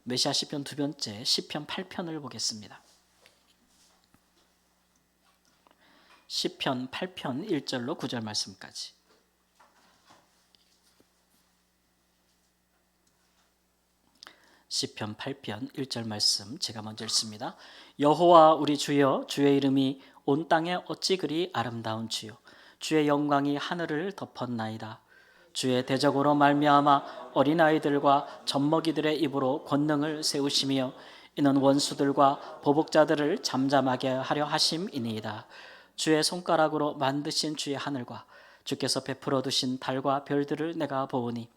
메시아 시편 두 번째 시편 8편을 보겠습니다. 시편 8편 1절로 9절 말씀까지. 시편 8편 1절 말씀 제가 먼저 읽습니다. 여호와 우리 주여, 주의 이름이 온 땅에 어찌 그리 아름다운 주요, 주의 영광이 하늘을 덮었나이다. 주의 대적으로 말미암아 어린아이들과 젖먹이들의 입으로 권능을 세우시며 이는 원수들과 보복자들을 잠잠하게 하려 하심이니이다. 주의 손가락으로 만드신 주의 하늘과 주께서 베풀어 두신 달과 별들을 내가 보오니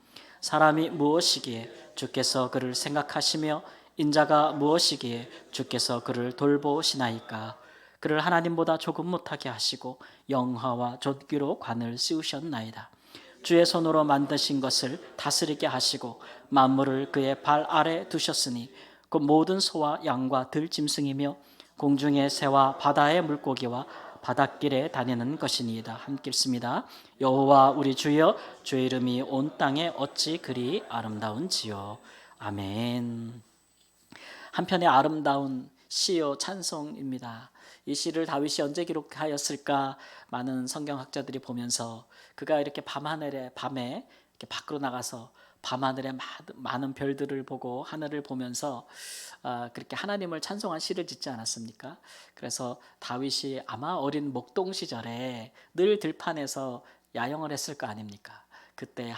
사람이 무엇이기에 주께서 그를 생각하시며 인자가 무엇이기에 주께서 그를 돌보시나이까. 그를 하나님보다 조금 못하게 하시고 영화와 존귀로 관을 씌우셨나이다. 주의 손으로 만드신 것을 다스리게 하시고 만물을 그의 발 아래 두셨으니 그 모든 소와 양과 들짐승이며 공중의 새와 바다의 물고기와 바닷길에 다니는 것이니이다. 함께 읽습니다. 여호와 우리 주여, 주의 이름이 온 땅에 어찌 그리 아름다운지요. 아멘. 한편의 아름다운 시요 찬송입니다. 이 시를 다윗이 언제 기록하였을까? 많은 성경학자들이 보면서 그가 이렇게 밤에 이렇게 밖으로 나가서 밤하늘에 많은 별들을 보고 하늘을 보면서 그렇게 하나님을 찬송한 시를 짓지 않았습니까? 그래서 다윗이 아마 어린 목동 시절에 늘 들판에서 야영을 했을 거 아닙니까? 그때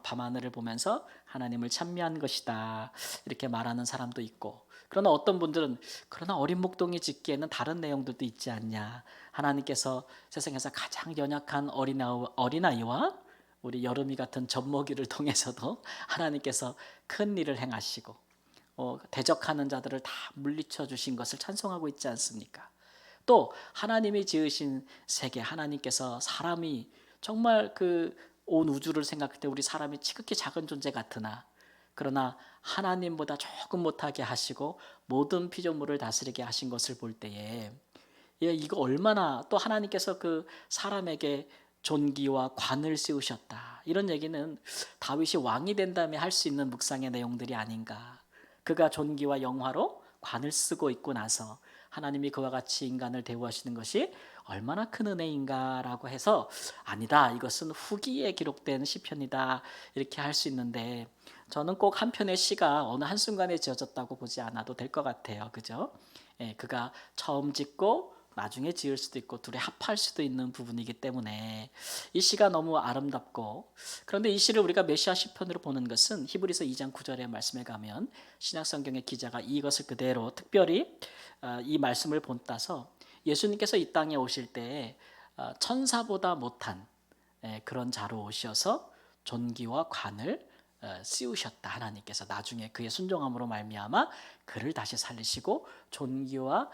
밤하늘을 보면서 하나님을 찬미한 것이다, 이렇게 말하는 사람도 있고, 그러나 어떤 분들은 그러나 어린 목동이 짓기에는 다른 내용들도 있지 않냐, 하나님께서 세상에서 가장 연약한 어린아이와 우리 여름이 같은 젖먹이를 통해서도 하나님께서 큰 일을 행하시고 대적하는 자들을 다 물리쳐 주신 것을 찬송하고 있지 않습니까? 또 하나님이 지으신 세계, 하나님께서 사람이 정말 온 우주를 생각할 때 우리 사람이 지극히 작은 존재 같으나 그러나 하나님보다 조금 못하게 하시고 모든 피조물을 다스리게 하신 것을 볼 때에 이거 얼마나, 또 하나님께서 그 사람에게 존귀와 관을 씌우셨다, 이런 얘기는 다윗이 왕이 된 다음에 할 수 있는 묵상의 내용들이 아닌가. 그가 존귀와 영화로 관을 쓰고 있고 나서 하나님이 그와 같이 인간을 대우하시는 것이 얼마나 큰 은혜인가라고 해서 아니다, 이것은 후기에 기록된 시편이다, 이렇게 할 수 있는데 저는 꼭 한 편의 시가 어느 한순간에 지어졌다고 보지 않아도 될 것 같아요. 그죠? 그가 처음 짓고 나중에 지을 수도 있고 둘이 합할 수도 있는 부분이기 때문에 이 시가 너무 아름답고, 그런데 이 시를 우리가 메시아 시편으로 보는 것은 히브리서 2장 9절의 말씀에 가면 신약성경의 기자가 이것을 그대로 특별히 이 말씀을 본따서 예수님께서 이 땅에 오실 때 천사보다 못한 그런 자로 오셔서 존귀와 관을 씌우셨다. 하나님께서 나중에 그의 순종함으로 말미암아 그를 다시 살리시고 존귀와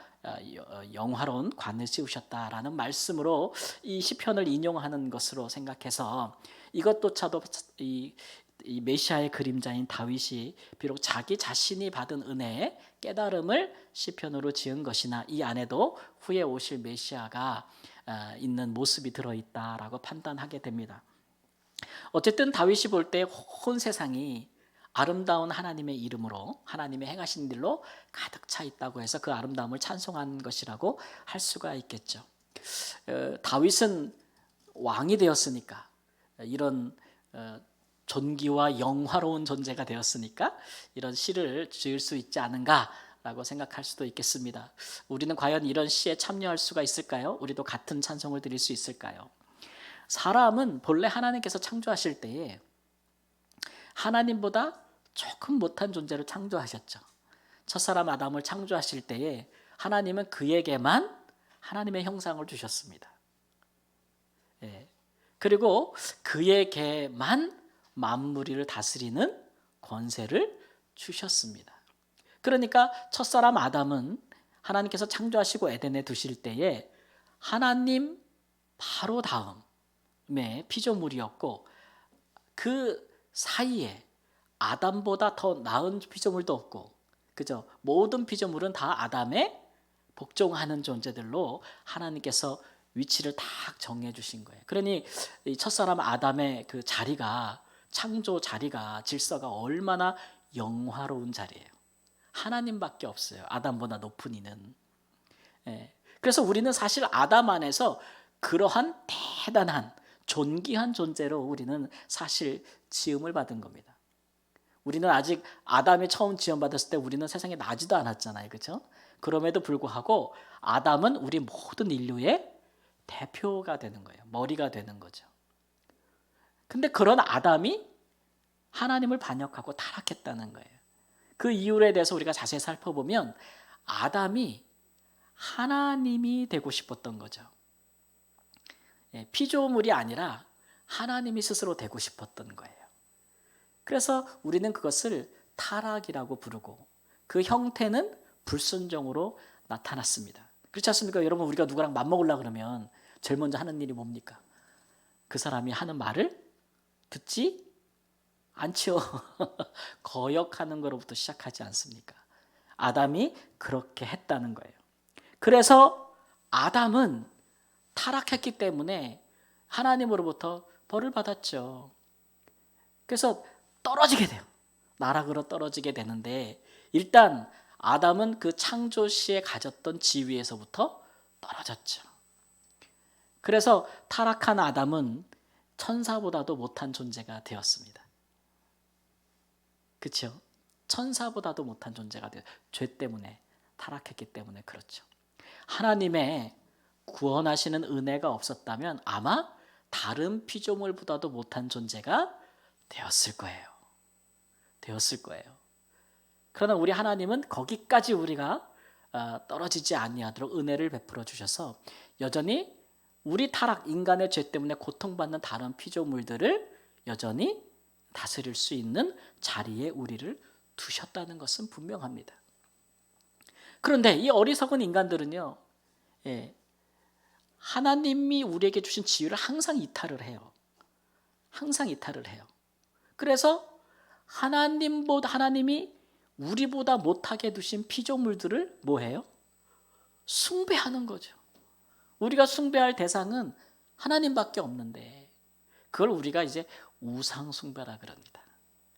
영화로운 관을 씌우셨다라는 말씀으로 이 시편을 인용하는 것으로 생각해서 이것조차도 이 메시아의 그림자인 다윗이 비록 자기 자신이 받은 은혜의 깨달음을 시편으로 지은 것이나 이 안에도 후에 오실 메시아가 있는 모습이 들어있다라고 판단하게 됩니다. 어쨌든 다윗이 볼 때 온 세상이 아름다운 하나님의 이름으로 하나님의 행하신 일로 가득 차 있다고 해서 그 아름다움을 찬송한 것이라고 할 수가 있겠죠. 다윗은 왕이 되었으니까, 이런 존귀와 영화로운 존재가 되었으니까 이런 시를 지을 수 있지 않은가라고 생각할 수도 있겠습니다. 우리는 과연 이런 시에 참여할 수가 있을까요? 우리도 같은 찬송을 드릴 수 있을까요? 사람은 본래 하나님께서 창조하실 때에 하나님보다 조금 못한 존재로 창조하셨죠. 첫사람 아담을 창조하실 때에 하나님은 그에게만 하나님의 형상을 주셨습니다. 그리고 그에게만 만무리를 다스리는 권세를 주셨습니다. 그러니까 첫사람 아담은 하나님께서 창조하시고 에덴에 두실 때에 하나님 바로 다음에 피조물이었고, 그 사이에 아담보다 더 나은 피조물도 없고, 그죠? 모든 피조물은 다 아담에 복종하는 존재들로 하나님께서 위치를 딱 정해 주신 거예요. 그러니 이 첫사람 아담의 그 자리가, 창조 자리가, 질서가 얼마나 영화로운 자리예요. 하나님밖에 없어요. 아담보다 높은 이는. 예. 그래서 우리는 사실 아담 안에서 그러한 대단한 존귀한 존재로 우리는 사실 지음을 받은 겁니다. 우리는 아직 아담이 처음 지음받았을 때 우리는 세상에 나지도 않았잖아요. 그렇죠? 그럼에도 불구하고 아담은 우리 모든 인류의 대표가 되는 거예요. 머리가 되는 거죠. 근데 그런 아담이 하나님을 반역하고 타락했다는 거예요. 그 이유에 대해서 우리가 자세히 살펴보면 아담이 하나님이 되고 싶었던 거죠. 피조물이 아니라 하나님이 스스로 되고 싶었던 거예요. 그래서 우리는 그것을 타락이라고 부르고 그 형태는 불순종으로 나타났습니다. 그렇지 않습니까? 여러분, 우리가 누구랑 맞먹으려고 그러면 제일 먼저 하는 일이 뭡니까? 그 사람이 하는 말을 듣지 않죠. 거역하는 것부터 시작하지 않습니까? 아담이 그렇게 했다는 거예요. 그래서 아담은 타락했기 때문에 하나님으로부터 벌을 받았죠. 그래서 떨어지게 돼요. 나락으로 떨어지게 되는데 일단 아담은 그 창조 시에 가졌던 지위에서부터 떨어졌죠. 그래서 타락한 아담은 천사보다도 못한 존재가 되었습니다. 그렇죠? 천사보다도 못한 존재가 되었어요. 죄 때문에, 타락했기 때문에 그렇죠. 하나님의 구원하시는 은혜가 없었다면 아마 다른 피조물보다도 못한 존재가 되었을 거예요. 그러나 우리 하나님은 거기까지 우리가 떨어지지 아니하도록 은혜를 베풀어 주셔서 여전히 우리 타락, 인간의 죄 때문에 고통받는 다른 피조물들을 여전히 다스릴 수 있는 자리에 우리를 두셨다는 것은 분명합니다. 그런데 이 어리석은 인간들은요, 하나님이 우리에게 주신 지위를 항상 이탈을 해요. 그래서 하나님이 우리보다 못하게 두신 피조물들을 뭐해요? 숭배하는 거죠. 우리가 숭배할 대상은 하나님밖에 없는데 그걸 우리가 이제 우상숭배라 그럽니다.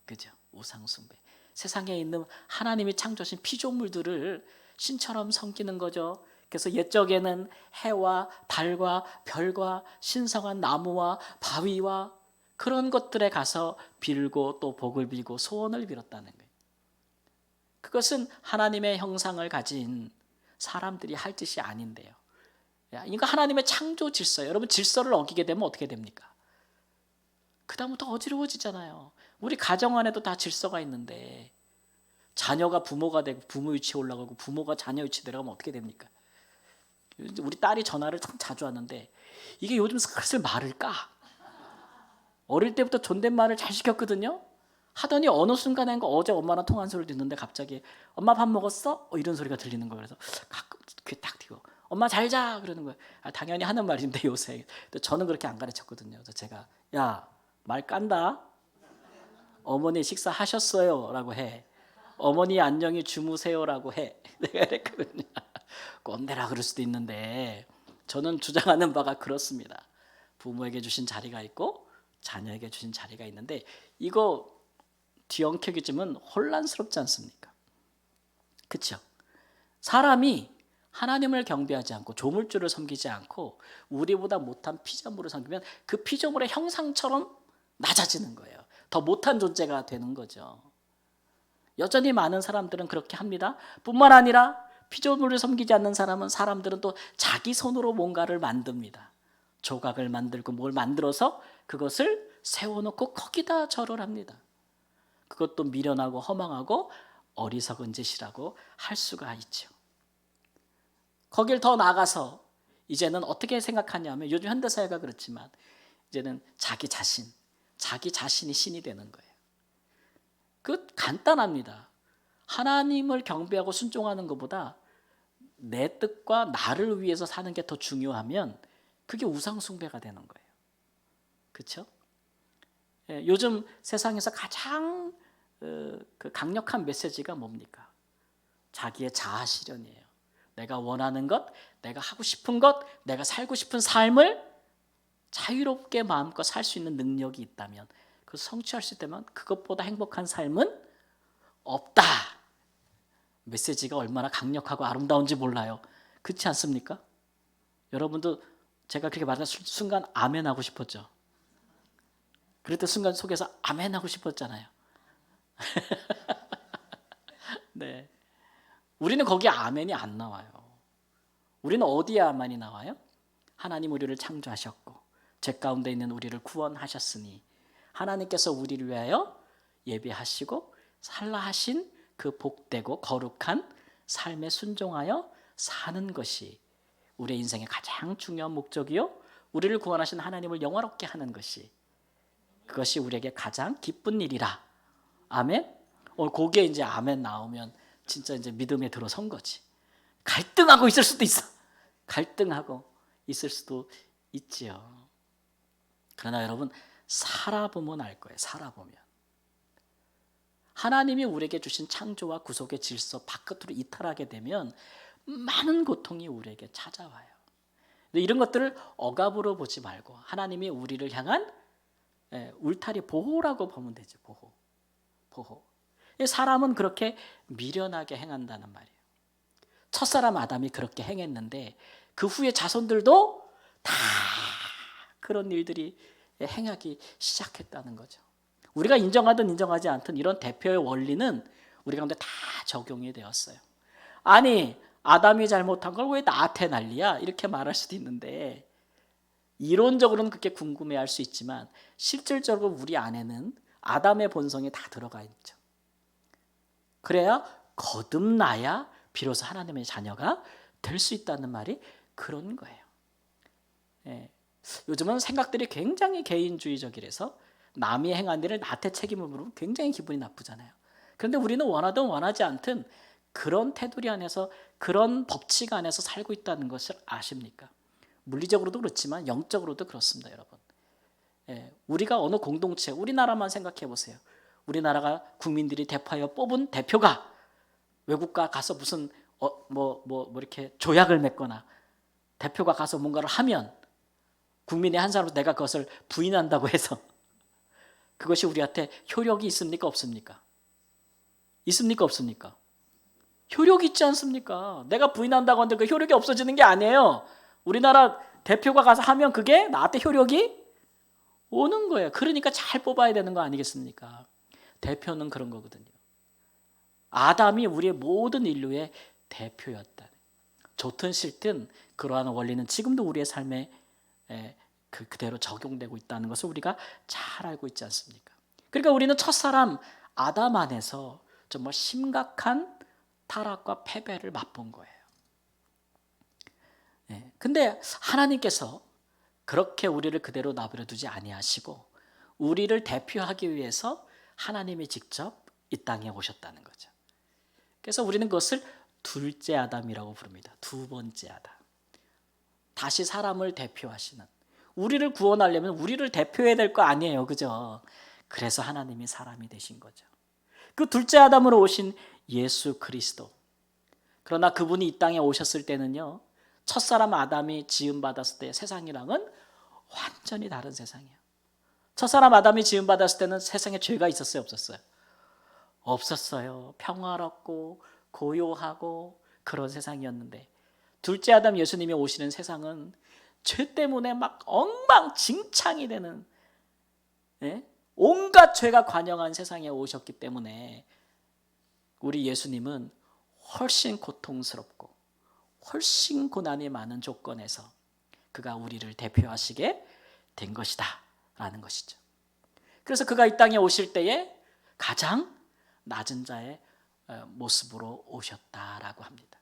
그죠? 우상숭배. 세상에 있는 하나님이 창조하신 피조물들을 신처럼 섬기는 거죠. 그래서 옛적에는 해와 달과 별과 신성한 나무와 바위와 그런 것들에 가서 빌고 또 복을 빌고 소원을 빌었다는 거예요. 그것은 하나님의 형상을 가진 사람들이 할 짓이 아닌데요. 이거 하나님의 창조 질서예요. 여러분, 질서를 어기게 되면 어떻게 됩니까? 그다음부터 어지러워지잖아요. 우리 가정 안에도 다 질서가 있는데 자녀가 부모가 되고 부모 위치에 올라가고 부모가 자녀 위치에 내려가면 어떻게 됩니까? 우리 딸이 전화를 참 자주 하는데 이게 요즘 슬슬 말을 까. 어릴 때부터 존댓말을 잘 시켰거든요. 하더니 어느 순간에 어제 엄마랑 통화한 소리를 듣는데 갑자기 엄마 밥 먹었어? 이런 소리가 들리는 거예요. 그래서 가끔 귀에 딱 띄고 엄마 잘 자 그러는 거예요. 당연히 하는 말인데 요새. 저는 그렇게 안 가르쳤거든요. 그래서 제가 야, 말 깐다. 어머니 식사하셨어요? 라고 해. 어머니 안녕히 주무세요라고 해. 내가 그랬거든요. 꼰대라 그럴 수도 있는데 저는 주장하는 바가 그렇습니다. 부모에게 주신 자리가 있고 자녀에게 주신 자리가 있는데 이거 뒤엉켜기쯤은 혼란스럽지 않습니까? 그렇죠? 사람이 하나님을 경배하지 않고 조물주를 섬기지 않고 우리보다 못한 피조물을 섬기면 그 피조물의 형상처럼 낮아지는 거예요. 더 못한 존재가 되는 거죠. 여전히 많은 사람들은 그렇게 합니다. 뿐만 아니라 피조물을 섬기지 않는 사람들은 또 자기 손으로 뭔가를 만듭니다. 조각을 만들고 뭘 만들어서 그것을 세워놓고 거기다 절을 합니다. 그것도 미련하고 허망하고 어리석은 짓이라고 할 수가 있죠. 거길 더 나아가서 이제는 어떻게 생각하냐면 요즘 현대사회가 그렇지만 이제는 자기 자신이 신이 되는 거예요. 그 간단합니다. 하나님을 경배하고 순종하는 것보다 내 뜻과 나를 위해서 사는 게 더 중요하면 그게 우상숭배가 되는 거예요. 그렇죠? 요즘 세상에서 가장 그 강력한 메시지가 뭡니까? 자기의 자아 실현이에요. 내가 원하는 것, 내가 하고 싶은 것, 내가 살고 싶은 삶을 자유롭게 마음껏 살 수 있는 능력이 있다면 그 성취할 수 있다면 그것보다 행복한 삶은 없다. 메시지가 얼마나 강력하고 아름다운지 몰라요. 그렇지 않습니까? 여러분도 제가 그렇게 말하는 순간 아멘 하고 싶었죠. 그랬던 순간 속에서 아멘 하고 싶었잖아요. 네. 우리는 거기에 아멘이 안 나와요. 우리는 어디에 아멘이 나와요? 하나님 우리를 창조하셨고 죄 가운데 있는 우리를 구원하셨으니 하나님께서 우리를 위하여 예배하시고 살라 하신 그 복되고 거룩한 삶에 순종하여 사는 것이 우리의 인생의 가장 중요한 목적이요, 우리를 구원하신 하나님을 영화롭게 하는 것이, 그것이 우리에게 가장 기쁜 일이라. 아멘. 거기에 이제 아멘 나오면 진짜 이제 믿음에 들어선 거지. 갈등하고 있을 수도 있어. 갈등하고 있을 수도 있지요. 그러나 여러분, 살아보면 알 거예요. 살아보면 하나님이 우리에게 주신 창조와 구속의 질서 바깥으로 이탈하게 되면 많은 고통이 우리에게 찾아와요. 이런 것들을 억압으로 보지 말고 하나님이 우리를 향한 울타리, 보호라고 보면 되죠. 보호. 사람은 그렇게 미련하게 행한다는 말이에요. 첫사람 아담이 그렇게 행했는데 그 후에 자손들도 다 그런 일들이 행하기 시작했다는 거죠. 우리가 인정하든 인정하지 않든 이런 대표의 원리는 우리 가운데 다 적용이 되었어요. 아니, 아담이 잘못한 걸 왜 나한테 난리야? 이렇게 말할 수도 있는데, 이론적으로는 그렇게 궁금해할 수 있지만 실질적으로 우리 안에는 아담의 본성이 다 들어가 있죠. 그래야 거듭나야 비로소 하나님의 자녀가 될 수 있다는 말이 그런 거예요. 요즘은 생각들이 굉장히 개인주의적이라서 남이 행한 일을 나한테 책임을 물으면 굉장히 기분이 나쁘잖아요. 그런데 우리는 원하든 원하지 않든 그런 테두리 안에서, 그런 법칙 안에서 살고 있다는 것을 아십니까? 물리적으로도 그렇지만 영적으로도 그렇습니다, 여러분. 우리가 어느 공동체, 우리나라만 생각해 보세요. 우리나라가 국민들이 대표하여 뽑은 대표가 외국가 가서 무슨 이렇게 조약을 맺거나 대표가 가서 뭔가를 하면 국민의 한 사람으로 내가 그것을 부인한다고 해서 그것이 우리한테 효력이 있습니까? 없습니까? 있습니까? 없습니까? 효력이 있지 않습니까? 내가 부인한다고 하는데 그 효력이 없어지는 게 아니에요. 우리나라 대표가 가서 하면 그게 나한테 효력이 오는 거예요. 그러니까 잘 뽑아야 되는 거 아니겠습니까? 대표는 그런 거거든요. 아담이 우리의 모든 인류의 대표였다. 좋든 싫든 그러한 원리는 지금도 우리의 삶에 그대로 적용되고 있다는 것을 우리가 잘 알고 있지 않습니까? 그러니까 우리는 첫사람 아담 안에서 정말 심각한 타락과 패배를 맛본 거예요. 근데 하나님께서 그렇게 우리를 그대로 놔버려 두지 아니하시고 우리를 대표하기 위해서 하나님이 직접 이 땅에 오셨다는 거죠. 그래서 우리는 그것을 둘째 아담이라고 부릅니다. 두 번째 아담. 다시 사람을 대표하시는, 우리를 구원하려면 우리를 대표해야 될 거 아니에요, 그죠? 그래서 하나님이 사람이 되신 거죠. 그 둘째 아담으로 오신 예수 그리스도. 그러나 그분이 이 땅에 오셨을 때는요, 첫사람 아담이 지음받았을 때 세상이랑은 완전히 다른 세상이에요. 첫사람 아담이 지음받았을 때는 세상에 죄가 있었어요, 없었어요? 없었어요. 평화롭고 고요하고 그런 세상이었는데, 둘째 아담 예수님이 오시는 세상은 죄 때문에 막 엉망진창이 되는, 온갖 죄가 관영한 세상에 오셨기 때문에 우리 예수님은 훨씬 고통스럽고 훨씬 고난이 많은 조건에서 그가 우리를 대표하시게 된 것이다 라는 것이죠. 그래서 그가 이 땅에 오실 때에 가장 낮은 자의 모습으로 오셨다라고 합니다.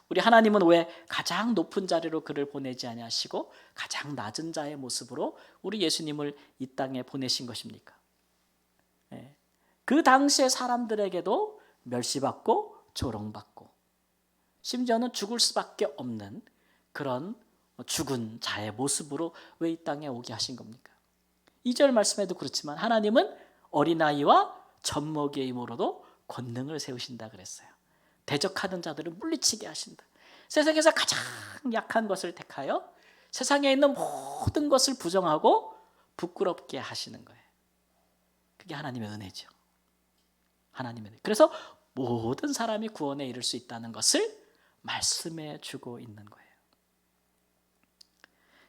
우리 하나님은 왜 가장 높은 자리로 그를 보내지 아니하시고 가장 낮은 자의 모습으로 우리 예수님을 이 땅에 보내신 것입니까? 그 당시의 사람들에게도 멸시받고 조롱받고 심지어는 죽을 수밖에 없는 그런 죽은 자의 모습으로 왜 이 땅에 오게 하신 겁니까? 2절 말씀에도 그렇지만 하나님은 어린아이와 젖먹이의 힘으로도 권능을 세우신다 그랬어요. 대적하는 자들을 물리치게 하신다. 세상에서 가장 약한 것을 택하여 세상에 있는 모든 것을 부정하고 부끄럽게 하시는 거예요. 그게 하나님의 은혜죠. 하나님의 능. 그래서 모든 사람이 구원에 이를 수 있다는 것을 말씀해 주고 있는 거예요.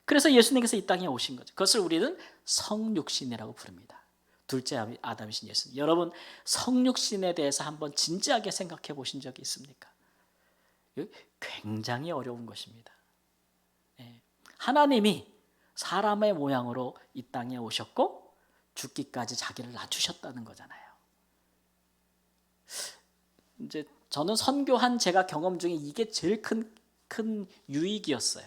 그래서 예수님께서 이 땅에 오신 거죠. 그것을 우리는 성육신이라고 부릅니다. 둘째 아담이신 예수님. 여러분, 성육신에 대해서 한번 진지하게 생각해 보신 적이 있습니까? 굉장히 어려운 것입니다. 하나님이 사람의 모양으로 이 땅에 오셨고 죽기까지 자기를 낮추셨다는 거잖아요. 이제 저는 선교한 제가 경험 중에 이게 제일 큰 유익이었어요.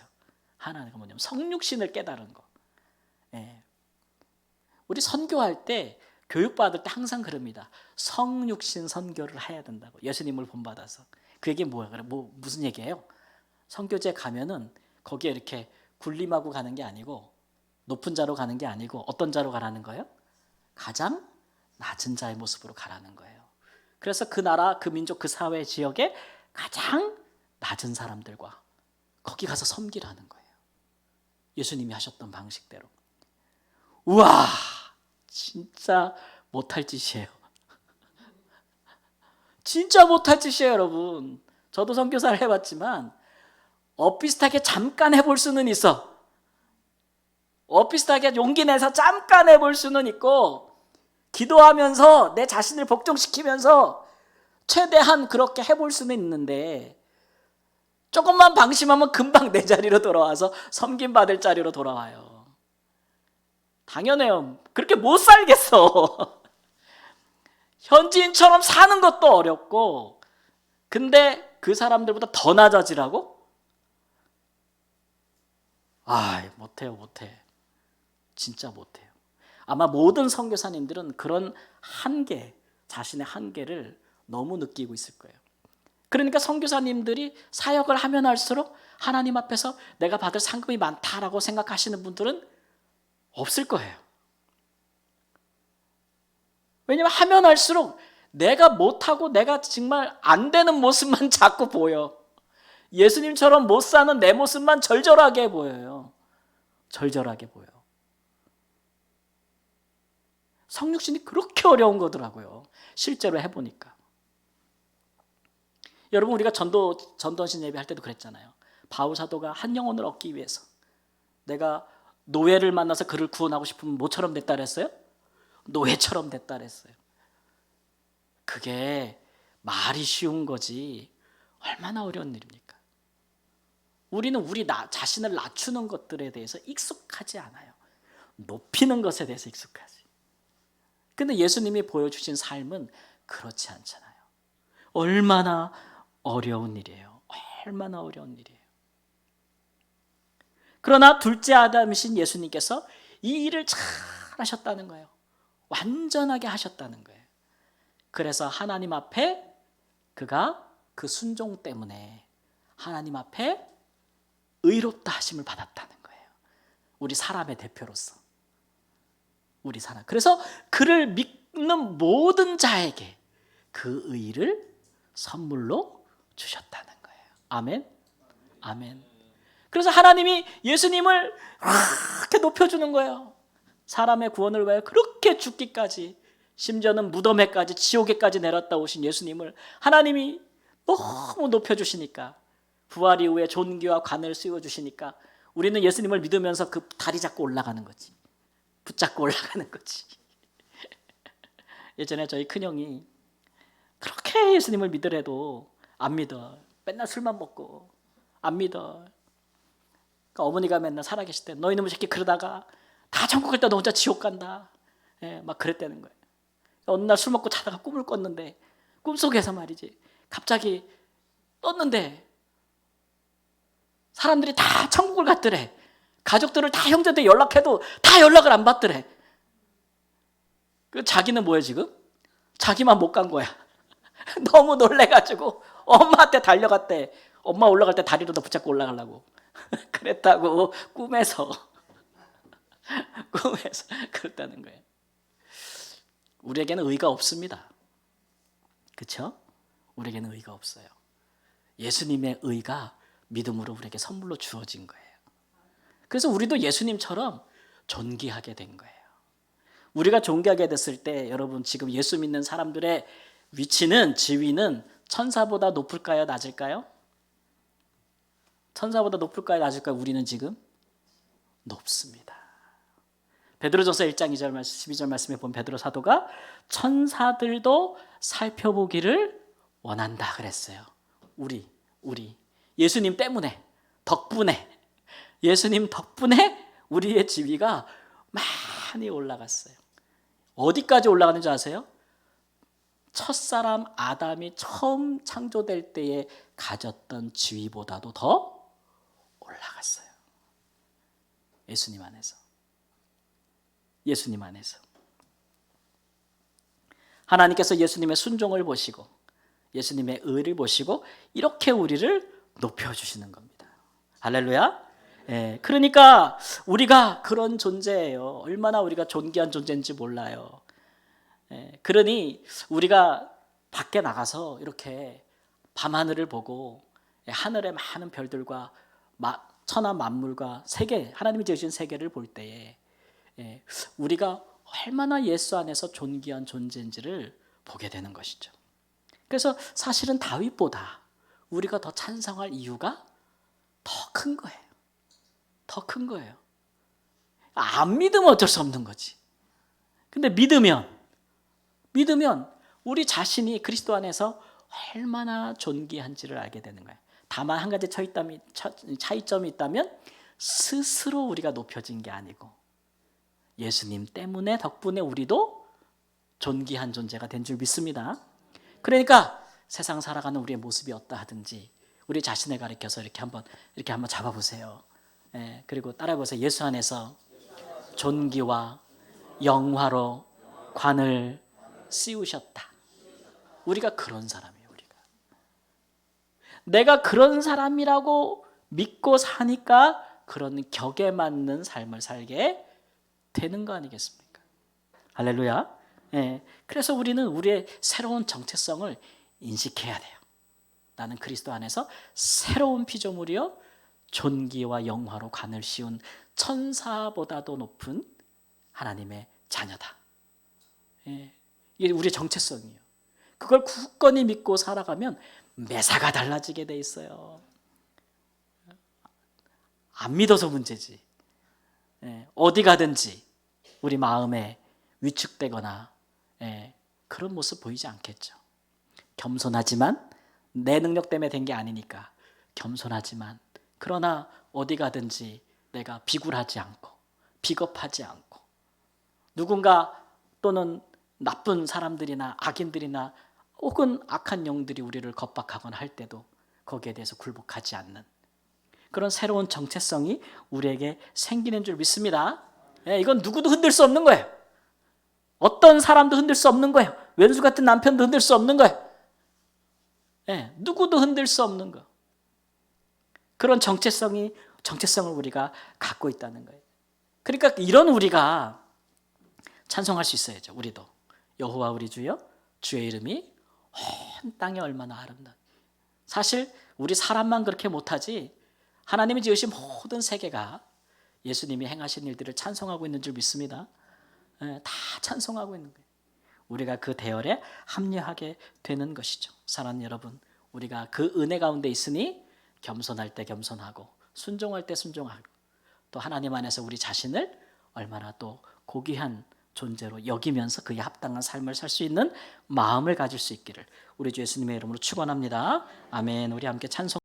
하나가 뭐냐면 성육신을 깨달은 거. 우리 선교할 때 교육받을 때 항상 그럽니다. 성육신 선교를 해야 된다고. 예수님을 본받아서. 그 얘기 뭐야? 무슨 얘기예요? 선교제 가면은 거기에 이렇게 군림하고 가는 게 아니고 높은 자로 가는 게 아니고 어떤 자로 가라는 거예요? 가장 낮은 자의 모습으로 가라는 거예요. 그래서 그 나라, 그 민족, 그 사회 지역에 가장 낮은 사람들과 거기 가서 섬기라는 거예요. 예수님이 하셨던 방식대로. 우와, 진짜 못할 짓이에요. 진짜 못할 짓이에요, 여러분. 저도 선교사를 해봤지만 엇비슷하게 잠깐 해볼 수는 있어. 엇비슷하게 용기 내서 잠깐 해볼 수는 있고 기도하면서 내 자신을 복종시키면서 최대한 그렇게 해볼 수는 있는데 조금만 방심하면 금방 내 자리로 돌아와서 섬김받을 자리로 돌아와요. 당연해요. 그렇게 못 살겠어. 현지인처럼 사는 것도 어렵고 근데 그 사람들보다 더 낮아지라고? 못해. 진짜 못해요. 아마 모든 선교사님들은 그런 한계, 자신의 한계를 너무 느끼고 있을 거예요. 그러니까 선교사님들이 사역을 하면 할수록 하나님 앞에서 내가 받을 상급이 많다라고 생각하시는 분들은 없을 거예요. 왜냐하면 하면 할수록 내가 못하고 내가 정말 안 되는 모습만 자꾸 보여. 예수님처럼 못 사는 내 모습만 절절하게 보여요. 절절하게 보여. 성육신이 그렇게 어려운 거더라고요. 실제로 해보니까. 여러분, 우리가 전도신 예배할 때도 그랬잖아요. 바울 사도가 한 영혼을 얻기 위해서 내가 노예를 만나서 그를 구원하고 싶으면 뭐처럼 됐다 그랬어요? 노예처럼 됐다 그랬어요. 그게 말이 쉬운 거지 얼마나 어려운 일입니까? 우리는 우리 자신을 낮추는 것들에 대해서 익숙하지 않아요. 높이는 것에 대해서 익숙하지. 근데 예수님이 보여주신 삶은 그렇지 않잖아요. 얼마나 어려운 일이에요. 얼마나 어려운 일이에요. 그러나 둘째 아담이신 예수님께서 이 일을 잘 하셨다는 거예요. 완전하게 하셨다는 거예요. 그래서 하나님 앞에 그가 그 순종 때문에 하나님 앞에 의롭다 하심을 받았다는 거예요. 우리 사람의 대표로서. 우리 사람. 그래서 그를 믿는 모든 자에게 그 의를 선물로 주셨다는 거예요. 아멘. 아멘. 그래서 하나님이 예수님을 그렇게 높여주는 거예요. 사람의 구원을 위하여 그렇게 죽기까지, 심지어는 무덤에까지, 지옥에까지 내렸다 오신 예수님을 하나님이 너무 높여주시니까, 부활 이후에 존귀와 관을 씌워주시니까 우리는 예수님을 믿으면서 그 다리 잡고 올라가는 거지. 붙잡고 올라가는 거지. 예전에 저희 큰형이 그렇게 예수님을 믿으래도 안 믿어. 맨날 술만 먹고 안 믿어. 그러니까 어머니가 맨날 살아계실 때 너 이놈의 새끼 그러다가 다 천국 갈 때 너 혼자 지옥 간다. 막 그랬다는 거예요. 어느 날 술 먹고 자다가 꿈을 꿨는데 꿈속에서 말이지 갑자기 떴는데 사람들이 다 천국을 갔더래. 가족들을 다 형제들 연락해도 다 연락을 안 받더래. 그 자기는 뭐야 지금? 자기만 못 간 거야. 너무 놀래가지고 엄마한테 달려갔대. 엄마 올라갈 때 다리로 더 붙잡고 올라가려고. 그랬다고 꿈에서 그랬다는 거예요. 우리에게는 의가 없습니다. 그렇죠? 우리에게는 의가 없어요. 예수님의 의가 믿음으로 우리에게 선물로 주어진 거예요. 그래서 우리도 예수님처럼 존귀하게 된 거예요. 우리가 존귀하게 됐을 때 여러분 지금 예수 믿는 사람들의 위치는, 지위는 천사보다 높을까요, 낮을까요? 천사보다 높을까요, 낮을까요? 우리는 지금 높습니다. 베드로전서 1장 2절 말씀, 12절 말씀에 보면 베드로 사도가 천사들도 살펴보기를 원한다 그랬어요. 우리 예수님 때문에, 덕분에, 예수님 덕분에 우리의 지위가 많이 올라갔어요. 어디까지 올라가는지 아세요? 첫사람 아담이 처음 창조될 때에 가졌던 지위보다도 더 올라갔어요. 예수님 안에서. 예수님 안에서. 하나님께서 예수님의 순종을 보시고 예수님의 의를 보시고 이렇게 우리를 높여주시는 겁니다. 할렐루야. 그러니까 우리가 그런 존재예요. 얼마나 우리가 존귀한 존재인지 몰라요. 그러니 우리가 밖에 나가서 이렇게 밤하늘을 보고 하늘의 많은 별들과 천하 만물과 세계, 하나님이 지으신 세계를 볼 때에 우리가 얼마나 예수 안에서 존귀한 존재인지를 보게 되는 것이죠. 그래서 사실은 다윗보다 우리가 더 찬송할 이유가 더 큰 거예요. 더 큰 거예요. 안 믿으면 어쩔 수 없는 거지. 근데 믿으면 우리 자신이 그리스도 안에서 얼마나 존귀한지를 알게 되는 거예요. 다만 한 가지 차이점이 있다면 스스로 우리가 높여진 게 아니고 예수님 때문에, 덕분에 우리도 존귀한 존재가 된 줄 믿습니다. 그러니까 세상 살아가는 우리의 모습이 어떠하든지 우리 자신을 가리켜서 이렇게 한번 잡아보세요. 그리고 따라해보세요. 예수 안에서 존귀와 영화로 관을 씌우셨다. 우리가 그런 사람이에요. 우리가. 내가 그런 사람이라고 믿고 사니까 그런 격에 맞는 삶을 살게 되는 거 아니겠습니까? 할렐루야. 그래서 우리는 우리의 새로운 정체성을 인식해야 돼요. 나는 그리스도 안에서 새로운 피조물이요 존귀와 영화로 관을 씌운 천사보다도 높은 하나님의 자녀다. 이게 우리의 정체성이에요. 그걸 굳건히 믿고 살아가면 매사가 달라지게 돼 있어요. 안 믿어서 문제지. 어디 가든지 우리 마음에 위축되거나 그런 모습 보이지 않겠죠. 겸손하지만 내 능력 때문에 된 게 아니니까 겸손하지만 그러나 어디 가든지 내가 비굴하지 않고 비겁하지 않고 누군가 또는 나쁜 사람들이나 악인들이나 혹은 악한 영들이 우리를 겁박하거나 할 때도 거기에 대해서 굴복하지 않는 그런 새로운 정체성이 우리에게 생기는 줄 믿습니다. 이건 누구도 흔들 수 없는 거예요. 어떤 사람도 흔들 수 없는 거예요. 왼수 같은 남편도 흔들 수 없는 거예요. 누구도 흔들 수 없는 거. 그런 정체성을 우리가 갖고 있다는 거예요. 그러니까 이런 우리가 찬송할 수 있어야죠. 우리도 여호와 우리 주여 주의 이름이 온 땅에 얼마나 아름다워. 사실 우리 사람만 그렇게 못하지 하나님이 지으신 모든 세계가 예수님이 행하신 일들을 찬송하고 있는 줄 믿습니다. 다 찬송하고 있는 거예요. 우리가 그 대열에 합류하게 되는 것이죠. 사랑하는 여러분, 우리가 그 은혜 가운데 있으니 겸손할 때 겸손하고 순종할 때 순종하고 또 하나님 안에서 우리 자신을 얼마나 또 고귀한 존재로 여기면서 그에 합당한 삶을 살 수 있는 마음을 가질 수 있기를 우리 주 예수님의 이름으로 축원합니다. 아멘. 우리 함께 찬송